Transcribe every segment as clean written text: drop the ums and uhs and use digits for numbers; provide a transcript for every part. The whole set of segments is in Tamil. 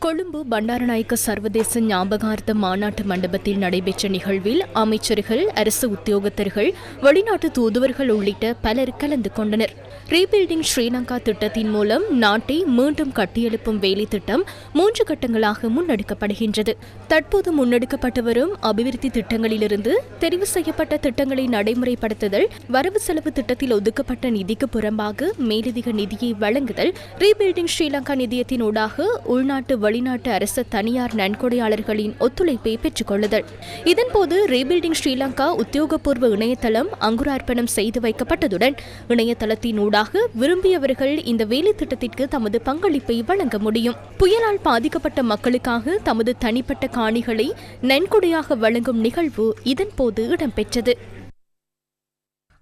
கொழும்பு பண்டாரநாயக்க சர்வதேச ஞாபகார்த்த மாநாட்டு மண்டபத்தில் நடைபெற்ற நிகழ்வில் அமைச்சர்கள், அரசு உத்தியோகத்தர்கள், வெளிநாட்டு தூதுவர்கள் உள்ளிட்ட பலர் கலந்து கொண்டனர். ரீபில்டிங் ஸ்ரீலங்கா திட்டத்தின் மூலம் நாட்டை மீண்டும் கட்டியெழுப்பும் வேலை திட்டம் 3 கட்டங்களாக முன்னெடுக்கப்படுகின்றது. தற்போது முன்னெடுக்கப்பட்டு வரும் அபிவிருத்தி திட்டங்களிலிருந்து தெரிவு செய்யப்பட்ட திட்டங்களை நடைமுறைப்படுத்துதல், வரவு செலவு திட்டத்தில் ஒதுக்கப்பட்ட நிதிக்கு புறம்பாக மேலதிக நிதியை வழங்குதல், ரீபில்டிங் ஸ்ரீலங்கா நிதியத்தின் ஊடாக உள்நாட்டு வெளிநாட்டு அரசு தனியார் நன்கொடையாளர்களின் ஒத்துழைப்பை பெற்றுக் கொள்ளுதல். இதன்போது ரீபில்டிங் ஸ்ரீலங்கா உத்தியோகபூர்வ இணையதளம் அங்குரார்ப்பணம் செய்து வைக்கப்பட்டதுடன் இணையதளத்தின் ஊடாக விரும்பியவர்கள் இந்த வேலை திட்டத்திற்கு தமது பங்களிப்பை வழங்க முடியும். புயலால் பாதிக்கப்பட்ட மக்களுக்காக தமது தனிப்பட்ட காணிகளை நன்கொடையாக வழங்கும் நிகழ்வு இதன்போது இடம்பெற்றது.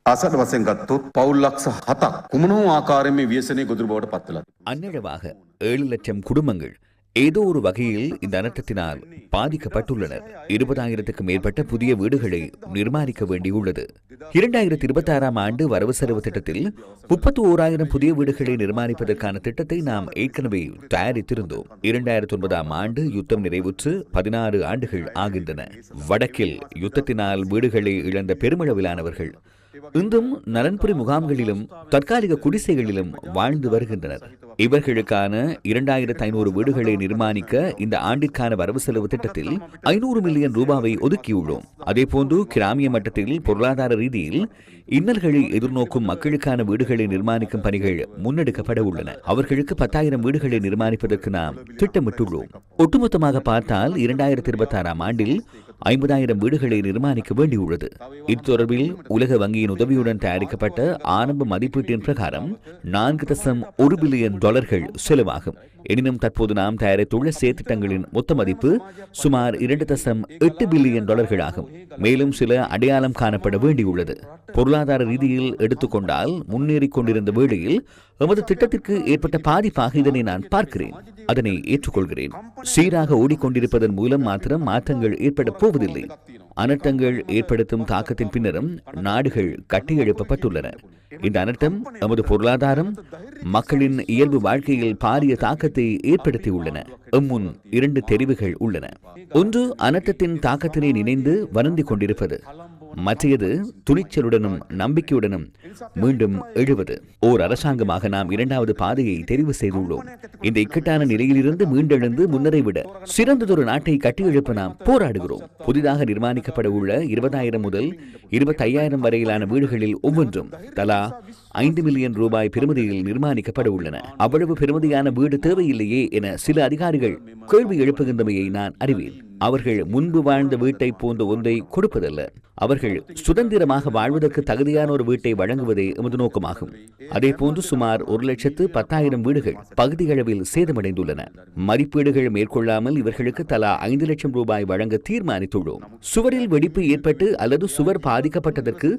අසට වශයෙන් ගත්තොත් පවුල් ලක්ෂ 7ක් කුමන ආකාරයෙන් මේ ව්‍යසනයේ ගොදුරු බවට පත් වෙලා அந்நிலவாக 7 லட்சம் குடும்பங்கள் ஏதோ ஒரு வகையில் இந்த அனர்த்தத்தினால் பாதிக்கப்பட்டுள்ளனர். 20,000க்கும் மேற்பட்ட புதிய வீடுகளை நிர்மாணிக்க வேண்டியுள்ளது. 2026ஆம் ஆண்டு வரவு செலவு திட்டத்தில் 31,000 புதிய வீடுகளை நிர்மாணிப்பதற்கான திட்டத்தை நாம் ஏற்கனவே தயாரித்திருந்தோம். 2009ஆம் ஆண்டு யுத்தம் நிறைவுற்று 16 ஆண்டுகள் ஆகின்றன. வடக்கில் யுத்தத்தினால் வீடுகளை இழந்த பெருமளவிலானவர்கள் இன்றும் நலன்புரி முகாம்களிலும் தற்காலிக குடிசைகளிலும் வாழ்ந்து வருகின்றனர். இவர்களுக்கான 2,500 வீடுகளை நிர்மாணிக்க இந்த ஆண்டிற்கான வரவு செலவு திட்டத்தில் 500 மில்லியன் ரூபாவை ஒதுக்கியுள்ளோம். அதேபோன்று கிராமிய மட்டத்தில் பொருளாதார ரீதியில் இன்னல்களை எதிர்நோக்கும் மக்களுக்கான வீடுகளை நிர்மாணிக்கும் பணிகள் முன்னெடுக்கப்பட உள்ளன. அவர்களுக்கு 10,000 வீடுகளை நிர்மாணிப்பதற்கு நாம் திட்டமிட்டுள்ளோம். ஒட்டுமொத்தமாக பார்த்தால் 2026ஆம் ஆண்டில் 50,000 வீடுகளை நிர்மாணிக்க வேண்டியுள்ளது. இது தொடர்பில் உலக வங்கியின் உதவியுடன் தயாரிக்கப்பட்ட ஆரம்ப மதிப்பீட்டின் பிரகாரம் $4.1 பில்லியன் செலவாகும். எனினும் தற்போது நாம் தயாரித்துள்ள செயற்திட்டங்களின் மொத்த மதிப்பு சுமார் $2.8 பில்லியன் ஆகும். மேலும் சில அடையாளம் காணப்பட வேண்டியுள்ளது. பொருளாதார ரீதியில் எடுத்துக்கொண்டால் முன்னேறிக் கொண்டிருந்த வேளையில் எமது திட்டத்திற்கு ஏற்பட்ட பாதிப்பாக இதனை நான் பார்க்கிறேன். அதனை ஏற்றுக்கொள்கிறேன். சீராக ஓடிக்கொண்டிருப்பதன் மூலம் மாத்திரம் மாற்றங்கள் ஏற்பட போவதில்லை. அனர்த்தங்கள் ஏற்படுத்தும் தாக்கத்தின் பின்னரும் நாடுகள் கட்டியெழுப்பப்பட்டுள்ளன. இந்த அனர்த்தம் நமது பொருளாதாரம், மக்களின் இயல்பு வாழ்க்கையில் பாரிய தாக்கத்தை ஏற்படுத்தியுள்ளன. எம்முன் 2 தெரிவுகள் உள்ளன. ஒன்று, அனர்த்தத்தின் தாக்கத்தினை நினைந்து வருந்திக் கொண்டிருப்பது. மற்றையது துணிச்சலுடனும் நம்பிக்கையுடனும் மீண்டும் எழுவது. ஓர் அரசாங்கமாக நாம் 2வது பாதையை தெரிவு செய்துள்ளோம். இந்த இக்கட்டான நிலையிலிருந்து மீண்டெழுந்து முன்னரை விட சிறந்ததொரு நாட்டை கட்டியெழுப்ப நாம் போராடுகிறோம். புதிதாக நிர்மாணிக்கப்பட உள்ள 20,000 முதல் 25,000 வரையிலான வீடுகளில் ஒவ்வொன்றும் தலா 5 மில்லியன் ரூபாய் பெறுமதியில் நிர்மாணிக்கப்பட உள்ளன. அவ்வளவு பெறுமதியான வீடு தேவையில்லையே என சில அதிகாரிகள் கேள்வி எழுப்புகின்றமையை நான் அறிவேன். அவர்கள் முன்பு வாழ்ந்த வீட்டை போன்ற ஒன்றை கொடுப்பதல்ல. அவர்கள் சுதந்திரமாக வாழ்வதற்கு தகுதியான ஒரு வீட்டை வழங்குவதே எமது நோக்கமாகும். அதே போன்று சுமார் 1,10,000 வீடுகள் பகுதியளவில் சேதமடைந்துள்ளன. மதிப்பீடுகள் மேற்கொள்ளாமல் இவர்களுக்கு தலா 5 லட்சம் ரூபாய் வழங்க தீர்மானித்துள்ளோம். சுவரில் வெடிப்பு ஏற்பட்டு அல்லது சுவர் பாதிக்கப்பட்டதற்கு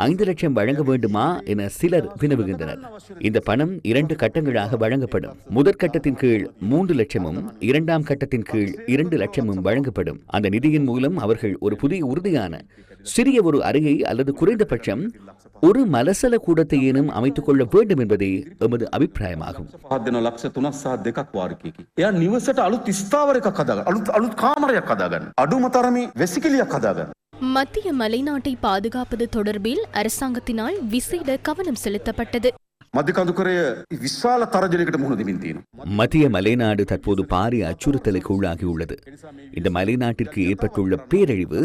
5 லட்சம் வழங்க வேண்டுமா என சிலர் வினவுகின்றனர். இந்த பணம் 2 கட்டங்களாக வழங்கப்படும். முதற்கட்டத்தின் கீழ் 3 லட்சமும் 2ஆம் கட்டத்தின் கீழ் 2 லட்சமும் வழங்கப்படும். அந்த நிதியின் மூலம் அவர்கள் ஒரு புதிய உறுதியான சிறிய ஒரு அறையை அல்லது குறைந்தபட்சம் ஒரு மலசல கூடத்தையேனும் அமைத்துக் கொள்ள வேண்டும் என்பதே எமது அபிப்பிராயமாகும். மத்திய மலைநாட்டை பாதுகாப்பது தொடர்பில் அரசாங்கத்தினால் விசேட கவனம் செலுத்தப்பட்டது. மத்திய மலைநாடு தற்போது பாரிய அச்சுறுத்தலுக்கு உள்ளாகியுள்ளது. இந்த மலைநாட்டிற்கு ஏற்பட்டுள்ள பேரழிவு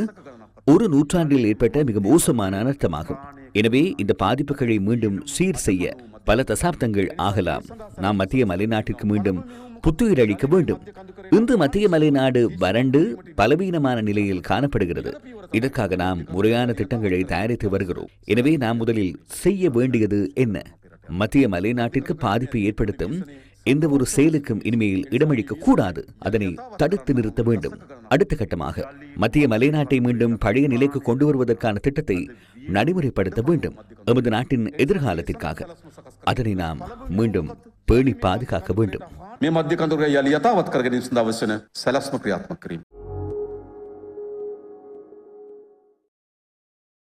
ஒரு நூற்றாண்டில் ஏற்பட்ட மிக மோசமான அனர்த்தமாகும். எனவே இந்த பாதிப்புகளை மீண்டும் சீர் செய்ய பல தசாப்தங்கள் ஆகலாம். நாம் மத்திய மலைநாட்டிற்கு மீண்டும் புத்துயிர் அளிக்க வேண்டும். இன்று மத்திய மலைநாடு வறண்டு பலவீனமான நிலையில் காணப்படுகிறது. இதற்காக நாம் முறையான திட்டங்களை தயாரித்து வருகிறோம். எனவே நாம் முதலில் செய்ய வேண்டியது என்ன? மத்திய மலைநாட்டிற்கு பாதிப்பை ஏற்படுத்தும் எந்த ஒரு செயலுக்கும் இனிமேல் இடமளிக்க கூடாது. அதனை தடுத்து நிறுத்த வேண்டும். அடுத்த கட்டமாக மத்திய மலைநாட்டை மீண்டும் பழைய நிலைக்கு கொண்டு வருவதற்கான திட்டத்தை நடைமுறைப்படுத்த வேண்டும். எமது நாட்டின் எதிர்காலத்திற்காக அதனை நாம் மீண்டும் பேணி பாதுகாக்க வேண்டும். මේ මධ්‍ය කඳුර යලි යථාවත් කරගෙන ඉන්න අවශ්‍ය වෙන සැලැස්ම ක්‍රියාත්මක කිරීම